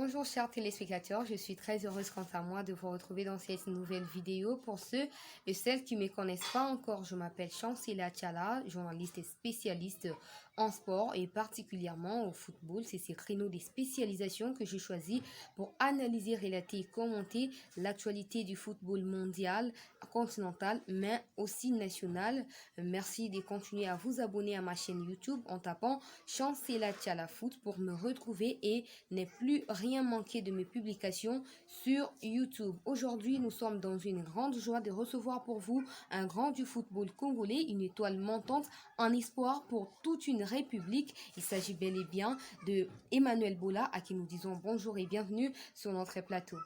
Bonjour chers téléspectateurs, je suis très heureuse quant à moi de vous retrouver dans cette nouvelle vidéo. Pour ceux et celles qui ne me connaissent pas encore, je m'appelle Chancela Tchala, journaliste et spécialiste en sport et particulièrement au football. C'est ces créneaux des spécialisations que j'ai choisis pour analyser, relater et commenter l'actualité du football mondial, continental, mais aussi national. Merci de continuer à vous abonner à ma chaîne YouTube en tapant Chancela Tchala Foot pour me retrouver et ne plus rien manquer de mes publications sur YouTube. Aujourd'hui, nous sommes dans une grande joie de recevoir pour vous un grand du football congolais, une étoile montante en espoir pour toute une république. Il s'agit bel et bien de Emmanuel Bola, à qui nous disons bonjour et bienvenue sur notre plateau.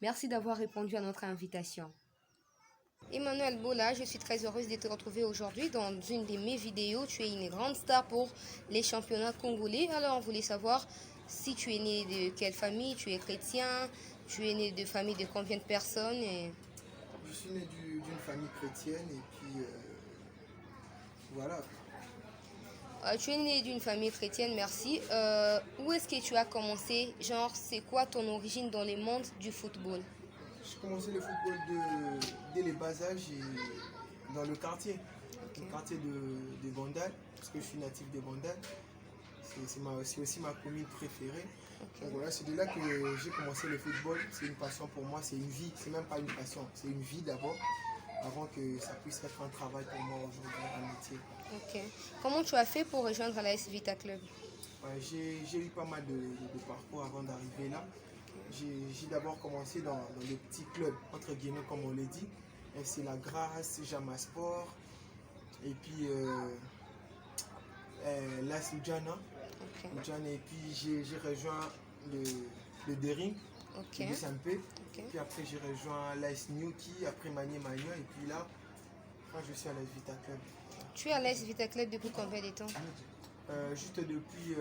Merci d'avoir répondu à notre invitation. Emmanuel Bola, je suis très heureuse de te retrouver aujourd'hui dans une de mes vidéos. Tu es une grande star pour les championnats congolais. Alors, on voulait savoir si tu es né de quelle famille, tu es chrétien, tu es né de famille de combien de personnes Je suis né d'une famille chrétienne et puis voilà. Tu es né d'une famille chrétienne, merci. Où est-ce que tu as commencé? Genre, c'est quoi ton origine dans le monde du football? J'ai commencé le football dès les bas âges et dans le quartier. Ok. Le quartier de Gondal, parce que je suis natif de Gondal. C'est aussi ma commune préférée. Ok. Donc voilà, c'est de là que j'ai commencé le football. C'est une passion pour moi, c'est une vie. C'est même pas une passion, c'est une vie d'abord, avant que ça puisse être un travail pour moi aujourd'hui, un métier. Ok. Comment tu as fait pour rejoindre l'AS Vita Club? Ouais, j'ai eu pas mal de parcours avant d'arriver là. J'ai d'abord commencé dans les petits clubs, entre guillemets, comme on le dit. FC La Grâce, Jamasport, et puis l'AS Ljana. Ok. Et puis j'ai rejoint le Dering, Ok. le SMP. Ok. Puis après j'ai rejoint l'AS Nyuki, après Manier Mania. Et puis là, je suis à l'AS Vita Club. Tu es à l'AS Vita Club depuis combien de temps? Juste depuis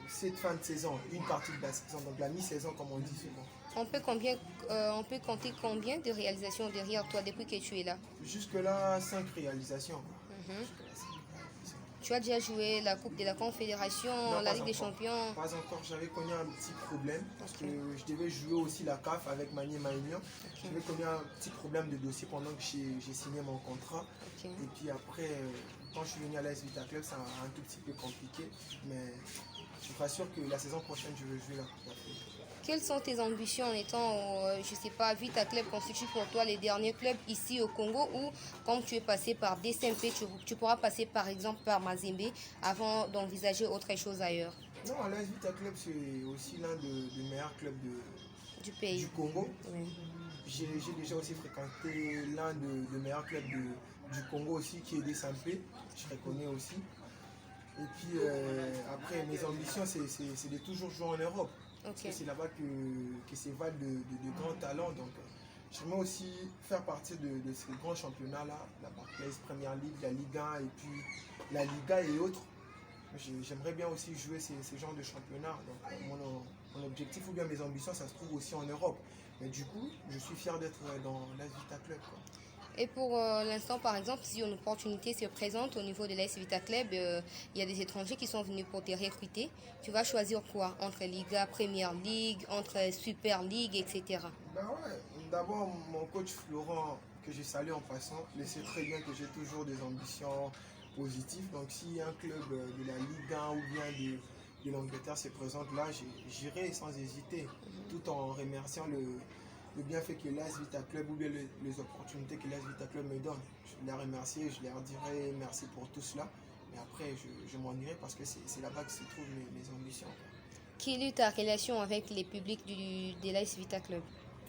cette fin de saison, une partie de la saison, donc la mi-saison comme on dit souvent. On peut compter combien de réalisations derrière toi depuis que tu es là? Jusque-là, 5 réalisations. Mhm. Tu as déjà joué la Coupe de la Confédération, Non, la pas Ligue des encore. Champions? Pas encore, j'avais connu un petit problème parce Ok. que je devais jouer aussi la CAF avec Manier Maïnian. J'avais connu un petit problème de dossier pendant que j'ai signé mon contrat. Ok. Et puis après, quand je suis venu à l'AS Vita Club, c'est un tout petit peu compliqué. Mais je suis pas sûr que la saison prochaine, je vais jouer la Coupe d'Afrique. Quelles sont tes ambitions en étant, je sais pas, Vita Club constitue pour toi les derniers clubs ici au Congo ou comme tu es passé par DSMP, tu pourras passer par exemple par Mazembe avant d'envisager autre chose ailleurs Non, l'AS Vita Club, c'est aussi l'un des meilleurs clubs du pays? du Congo. Oui. J'ai déjà aussi fréquenté l'un des meilleurs clubs du Congo aussi, qui est DSMP. Je reconnais aussi. Et puis après, mes ambitions, c'est de toujours jouer en Europe. Parce Ok. que c'est là-bas que s'évalent de grands talents. Donc, j'aimerais aussi faire partie de ces grands championnats-là, la Barclays Premier League, la Ligue 1 et puis la Liga et autres. J'aimerais bien aussi jouer ces genres de championnats. Donc, mon objectif ou bien mes ambitions, ça se trouve aussi en Europe. Mais du coup, je suis fier d'être dans l'AS Vita Club, quoi. Et pour l'instant, par exemple, si une opportunité se présente au niveau de l'AS Vita Club, il y a des étrangers qui sont venus pour te recruter. Tu vas choisir quoi? Entre Liga, Premier League, entre Super League, etc. Ben ouais, d'abord, mon coach Florent, que j'ai salué en passant, il sait très bien que j'ai toujours des ambitions positives. Donc, si un club de la Ligue 1 ou bien de l'Angleterre se présente là, j'irai sans hésiter, tout en remerciant le bienfait que l'AS Vita Club ou bien les opportunités que l'AS Vita Club me donne. Je les remercier, je leur dirai merci pour tout cela. Mais après, je m'en irai parce que c'est là-bas que se trouvent mes ambitions. Quelle est ta relation avec les publics de l'AS Vita Club?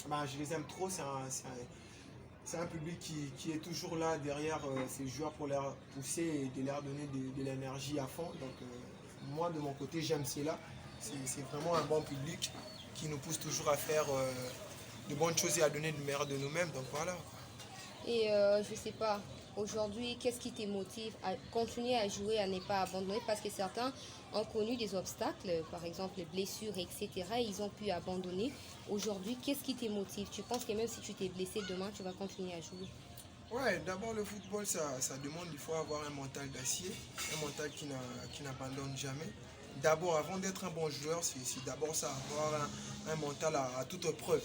Ben, je les aime trop, c'est un public qui est toujours là derrière ces joueurs pour leur pousser et de leur donner de l'énergie à fond. Donc moi de mon côté j'aime cela. C'est vraiment un bon public qui nous pousse toujours à faire de bonnes choses et à donner le meilleur de nous-mêmes. Donc voilà. Et je sais pas, aujourd'hui, qu'est-ce qui te motive à continuer à jouer, à ne pas abandonner? Parce que certains ont connu des obstacles, par exemple les blessures, etc. Et ils ont pu abandonner. Aujourd'hui, qu'est-ce qui te motive? Tu penses que même si tu t'es blessé demain, tu vas continuer à jouer? Ouais, d'abord le football, ça demande, il faut avoir un mental d'acier, un mental qui n'abandonne jamais. d'abord, avant d'être un bon joueur, c'est d'abord ça, avoir un mental à toute preuve.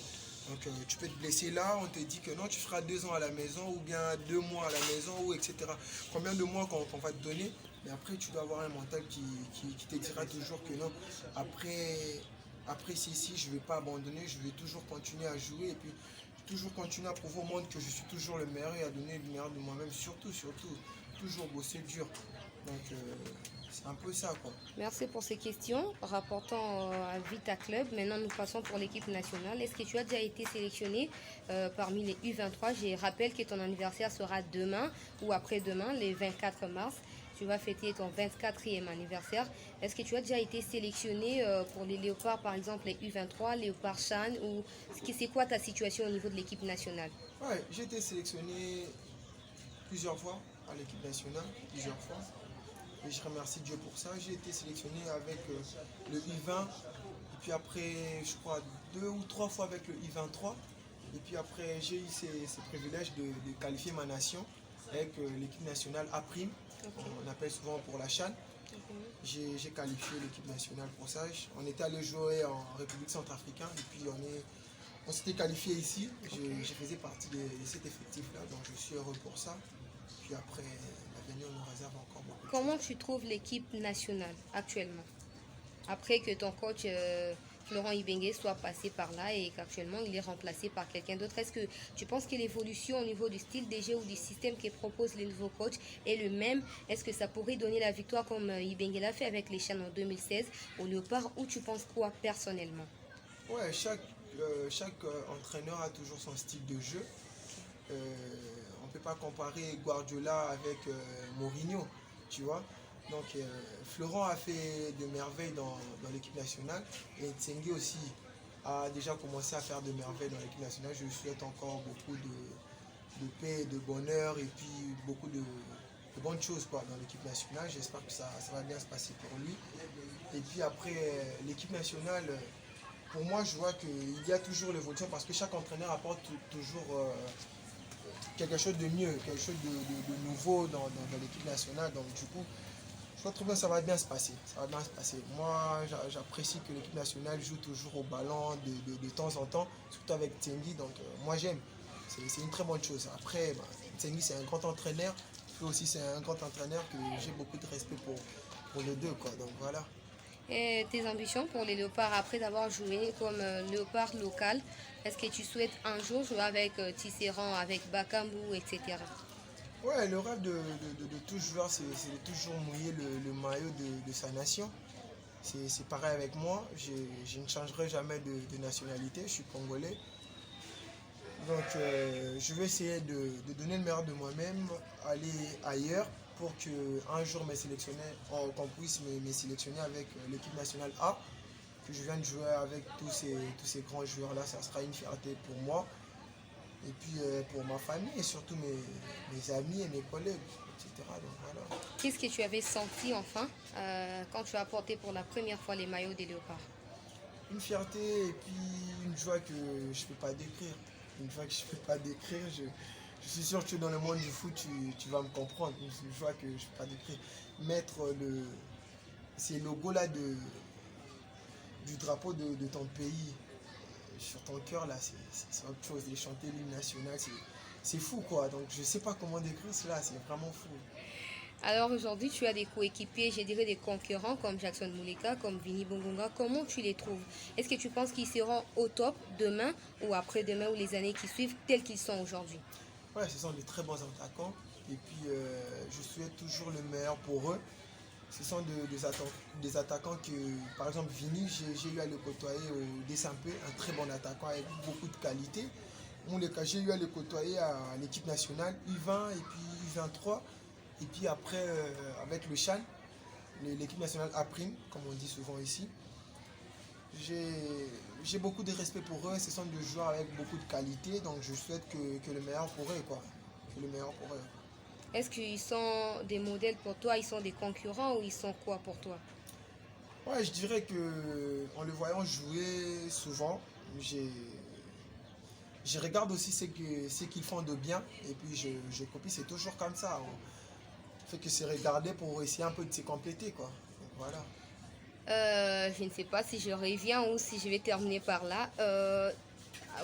Donc tu peux te blesser là, on te dit que non, tu feras 2 ans à la maison ou bien 2 mois à la maison ou etc. Combien de mois qu'on va te donner, mais après tu dois avoir un mental qui te dira toujours que non, après, après si je ne vais pas abandonner, je vais toujours continuer à jouer et puis toujours continuer à prouver au monde que je suis toujours le meilleur et à donner le meilleur de moi-même, surtout, toujours bosser dur. Donc c'est un peu ça quoi. Merci pour ces questions. Rapportant à Vita Club, maintenant nous passons pour l'équipe nationale. Est-ce que tu as déjà été sélectionné parmi les U23? Je rappelle que ton anniversaire sera demain ou après-demain, le 24 mars. Tu vas fêter ton 24e anniversaire. Est-ce que tu as déjà été sélectionné pour les Léopards, par exemple les U23, Léopards Chan, ou c'est quoi ta situation au niveau de l'équipe nationale? Ouais, j'ai été sélectionné plusieurs fois à l'équipe nationale, plusieurs fois. Et je remercie Dieu pour ça. J'ai été sélectionné avec le U20. Et puis après, je crois, 2 ou 3 fois avec le U23. Et puis après, j'ai eu ces privilèges de qualifier ma nation avec l'équipe nationale A'. Okay. On appelle souvent pour la CHAN. Okay. J'ai qualifié l'équipe nationale pour ça. On était allé jouer en République centrafricaine. Et puis on s'était qualifié ici. Okay. Je faisais partie de cet effectif-là. Donc je suis heureux pour ça. Puis après, l'avenir nous réserve encore beaucoup. Comment tu trouves l'équipe nationale actuellement? Après que ton coach Florent Ibenge soit passé par là et qu'actuellement il est remplacé par quelqu'un d'autre, est-ce que tu penses que l'évolution au niveau du style de jeu ou du système que proposent les nouveaux coachs est le même? Est-ce que ça pourrait donner la victoire comme Ibenge l'a fait avec les Chans en 2016 au Léopard, ou tu penses quoi personnellement? Ouais, chaque entraîneur a toujours son style de jeu. On ne peut pas comparer Guardiola avec Mourinho, tu vois. Donc Florent a fait de merveilles dans l'équipe nationale et Tsengue aussi a déjà commencé à faire de merveilles dans l'équipe nationale. Je lui souhaite encore beaucoup de paix, de bonheur et puis beaucoup de bonnes choses quoi, dans l'équipe nationale. J'espère que ça va bien se passer pour lui. Et puis après, l'équipe nationale, pour moi, je vois qu'il y a toujours l'évolution parce que chaque entraîneur apporte toujours quelque chose de mieux, quelque chose de nouveau dans l'équipe nationale. Donc du coup, je trouve que ça va bien se passer. Ça va bien se passer. Moi, j'apprécie que l'équipe nationale joue toujours au ballon de temps en temps, surtout avec Tsengi. Donc moi, j'aime. C'est une très bonne chose. Après, Tsengi, c'est un grand entraîneur. Lui aussi, c'est un grand entraîneur que j'ai beaucoup de respect pour les deux. Quoi. Donc voilà. Et tes ambitions pour les léopards après avoir joué comme léopard local, est-ce que tu souhaites un jour jouer avec Tisserand, avec Bakambu, etc.? Ouais, le rêve de tout joueur, c'est de toujours mouiller le maillot de sa nation. C'est pareil avec moi, je ne changerai jamais de nationalité, je suis congolais. Donc je vais essayer de donner le meilleur de moi-même, aller ailleurs pour qu'un jour qu'on puisse me sélectionner avec l'équipe nationale A, que je viens de jouer avec tous ces grands joueurs-là, ça sera une fierté pour moi. Et puis pour ma famille et surtout mes amis et mes collègues, etc. Donc voilà. Qu'est-ce que tu avais senti enfin quand tu as porté pour la première fois les maillots des léopards? Une fierté et puis une joie que je ne peux pas décrire. Une joie que je ne peux pas décrire. Je suis sûr que dans le monde du foot, tu vas me comprendre. Une joie que je ne peux pas décrire. Mettre ces logos-là du drapeau de ton pays sur ton cœur, là, c'est autre chose. Et chanter l'hymne national, c'est fou, quoi. Donc, je sais pas comment décrire cela, c'est vraiment fou. Alors aujourd'hui, tu as des coéquipiers, je dirais des concurrents comme Jackson Mouleka, comme Vini Bongonga. Comment tu les trouves? Est-ce que tu penses qu'ils seront au top demain ou après-demain ou les années qui suivent tels qu'ils sont aujourd'hui? Ouais, ce sont de très bons attaquants. Et puis, je souhaite toujours le meilleur pour eux. Ce sont des attaquants que, par exemple, Vini, j'ai eu à le côtoyer au Dessampé, un très bon attaquant avec beaucoup de qualité. J'ai eu à le côtoyer à l'équipe nationale U20 et puis U23. Et puis après, avec le Chan, l'équipe nationale A', comme on dit souvent ici, j'ai beaucoup de respect pour eux. Ce sont des joueurs avec beaucoup de qualité, donc je souhaite que le meilleur pour eux, quoi. Que le meilleur pour eux. Est-ce qu'ils sont des modèles pour toi? Ils sont des concurrents ou ils sont quoi pour toi? Ouais, je dirais que en le voyant jouer souvent, je regarde aussi ce qu'ils font de bien et puis je copie, c'est toujours comme ça. On fait que c'est regarder pour essayer un peu de se compléter, quoi. Donc, voilà. Je ne sais pas si je reviens ou si je vais terminer par là.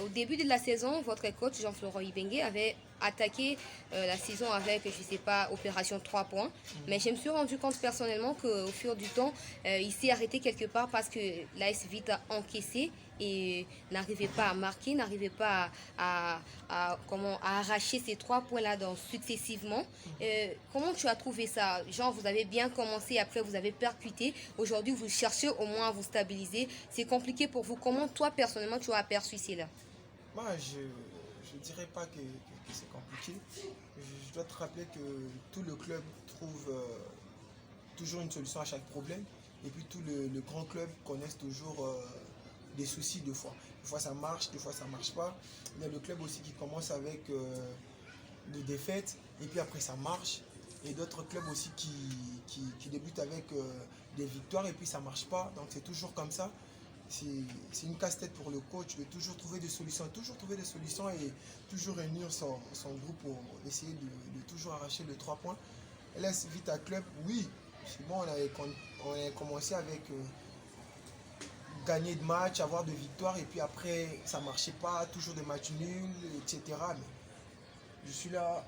Au début de la saison, votre coach Jean-Florent Ibenge avait attaqué la saison avec, je ne sais pas, opération 3 points. Mais je me suis rendu compte personnellement qu'au fur du temps, il s'est arrêté quelque part parce que l'AS Vita encaissé et n'arrivait pas à marquer, n'arrivait pas à arracher ces 3 points-là successivement. Comment tu as trouvé ça? Genre, vous avez bien commencé, après vous avez percuté. Aujourd'hui, vous cherchez au moins à vous stabiliser. C'est compliqué pour vous. Comment toi, personnellement, tu as aperçu cela? Moi, je ne dirais pas que c'est compliqué. Je dois te rappeler que tout le club trouve toujours une solution à chaque problème. Et puis tout le grand club connaissent toujours des soucis deux fois. Des fois ça marche, des fois ça ne marche pas. Il y a le club aussi qui commence avec des défaites et puis après ça marche. Et d'autres clubs aussi qui débutent avec des victoires et puis ça ne marche pas. Donc c'est toujours comme ça. C'est une casse-tête pour le coach de toujours trouver des solutions et toujours réunir son groupe pour essayer de toujours arracher les 3 points. LS Vita Club, oui, c'est bon, on avait commencé avec gagner de matchs, avoir de victoires et puis après ça ne marchait pas, toujours des matchs nuls, etc. Mais je suis là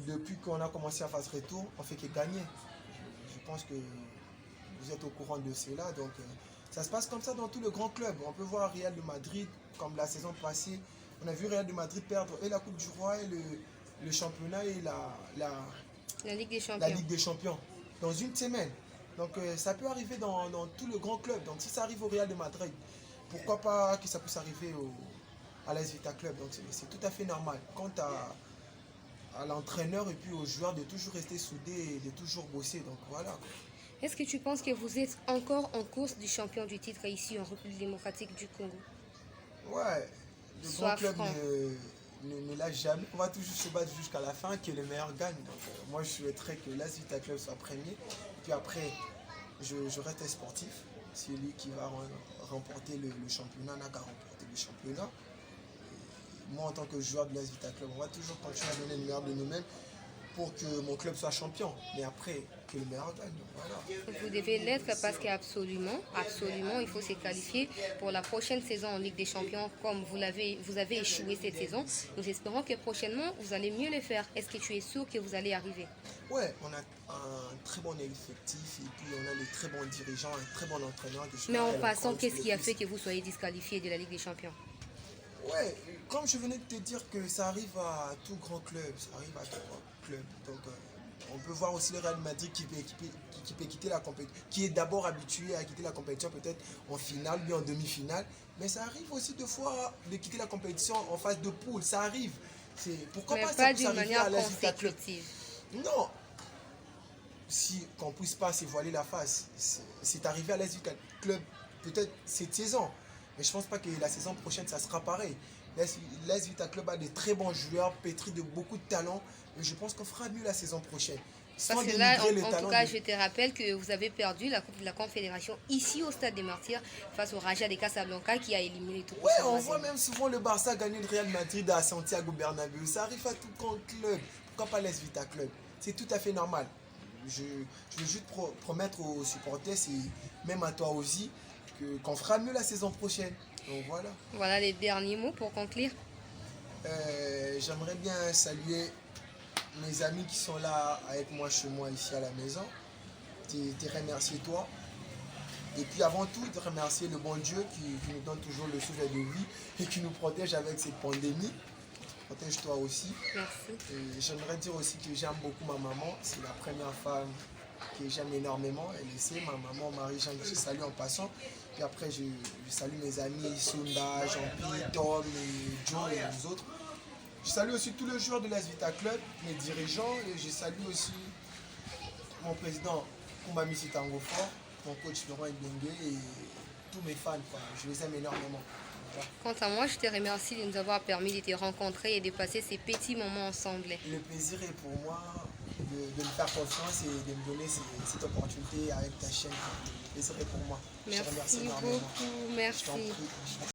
depuis qu'on a commencé à faire ce retour, on fait que gagner. Je pense que vous êtes au courant de cela, donc ça se passe comme ça dans tous les grands clubs. On peut voir Real de Madrid, comme la saison passée, on a vu Real de Madrid perdre et la Coupe du Roi et le championnat et La Ligue des la Champions. Ligue des Champions dans une semaine. Donc ça peut arriver dans tous les grands clubs. Donc si ça arrive au Real de Madrid, pourquoi pas que ça puisse arriver à l'AS Vita Club. Donc c'est tout à fait normal. Quant à l'entraîneur et puis aux joueurs de toujours rester soudés et de toujours bosser. Donc voilà. Est-ce que tu penses que vous êtes encore en course du champion du titre ici en République démocratique du Congo? Ouais, le Sois grand club franc. ne lâche jamais. On va toujours se battre jusqu'à la fin, que le meilleur gagne. Donc moi je souhaiterais que l'AS Vita Club soit premier. Puis après, je reste sportif. C'est lui qui va remporter le championnat, n'a qu'à remporter le championnat. Et moi en tant que joueur de l'AS Vita Club, on va toujours continuer à donner le meilleur de nous-mêmes pour que mon club soit champion. Mais après, que le meilleur gagne. Donc voilà. Vous devez l'être parce qu'absolument, absolument, il faut se qualifier pour la prochaine saison en Ligue des Champions comme vous avez échoué cette saison. Nous espérons que prochainement, vous allez mieux le faire. Est-ce que tu es sûr que vous allez arriver? Ouais, on a un très bon effectif et puis on a des très bons dirigeants, un très bon entraîneur. Mais en passant, qu'est-ce qui a fait que vous soyez disqualifié de la Ligue des Champions? Ouais, comme je venais de te dire que ça arrive à tout grand club, ça arrive à tout grand club. Donc on peut voir aussi le Real Madrid qui peut quitter la compétition, qui est d'abord habitué à quitter la compétition peut-être en finale ou en demi-finale. Mais ça arrive aussi deux fois de quitter la compétition en phase de poule, ça arrive. Pourquoi Mais pas ça pas puisse d'une arriver à manière l'AS Vita Club? consécutive. Non, si qu'on puisse pas se voiler la face, c'est arrivé à l'AS Vita Club peut-être cette saison, mais je pense pas que la saison prochaine ça sera pareil. L'AS Vita Club a de très bons joueurs, pétris de beaucoup de talent, et je pense qu'on fera mieux la saison prochaine. Sans Parce que là, dénigrer les en tout talents cas, je te rappelle que vous avez perdu la Coupe de la Confédération ici au Stade des Martyrs face au Raja de Casablanca qui a éliminé tout. Ouais, on voit même souvent le Barça gagner le Real Madrid à Santiago Bernabéu. Ça arrive à tout grand club. Pourquoi pas l'AS Vita Club? C'est tout à fait normal. Je veux juste promettre aux supporters, et même à toi aussi, qu'on fera mieux la saison prochaine. Donc voilà. Voilà les derniers mots pour conclure. J'aimerais bien saluer mes amis qui sont là avec moi chez moi ici à la maison. Te remercier toi. Et puis avant tout, de remercier le bon Dieu qui nous donne toujours le souffle de vie et qui nous protège avec cette pandémie. Protège-toi aussi. Merci. Et j'aimerais dire aussi que j'aime beaucoup ma maman. C'est la première femme que j'aime énormément. Elle le sait, ma maman Marie-Jeanne, je salue en passant. Puis après, je salue mes amis Sunda, Jean-Pierre, Tom, et Joe et les autres. Je salue aussi tous les joueurs de l'AS Vita Club, mes dirigeants, et je salue aussi mon président Kumbamisi Tangofor, mon coach Florent Ibenge et tous mes fans. Quoi. Je les aime énormément. Voilà. Quant à moi, je te remercie de nous avoir permis de te rencontrer et de passer ces petits moments ensemble. Le plaisir est pour moi de me faire confiance et de me donner cette opportunité avec ta chaîne. Le plaisir est pour moi. Merci Je te remercie énormément. beaucoup. Merci. Je t'en prie.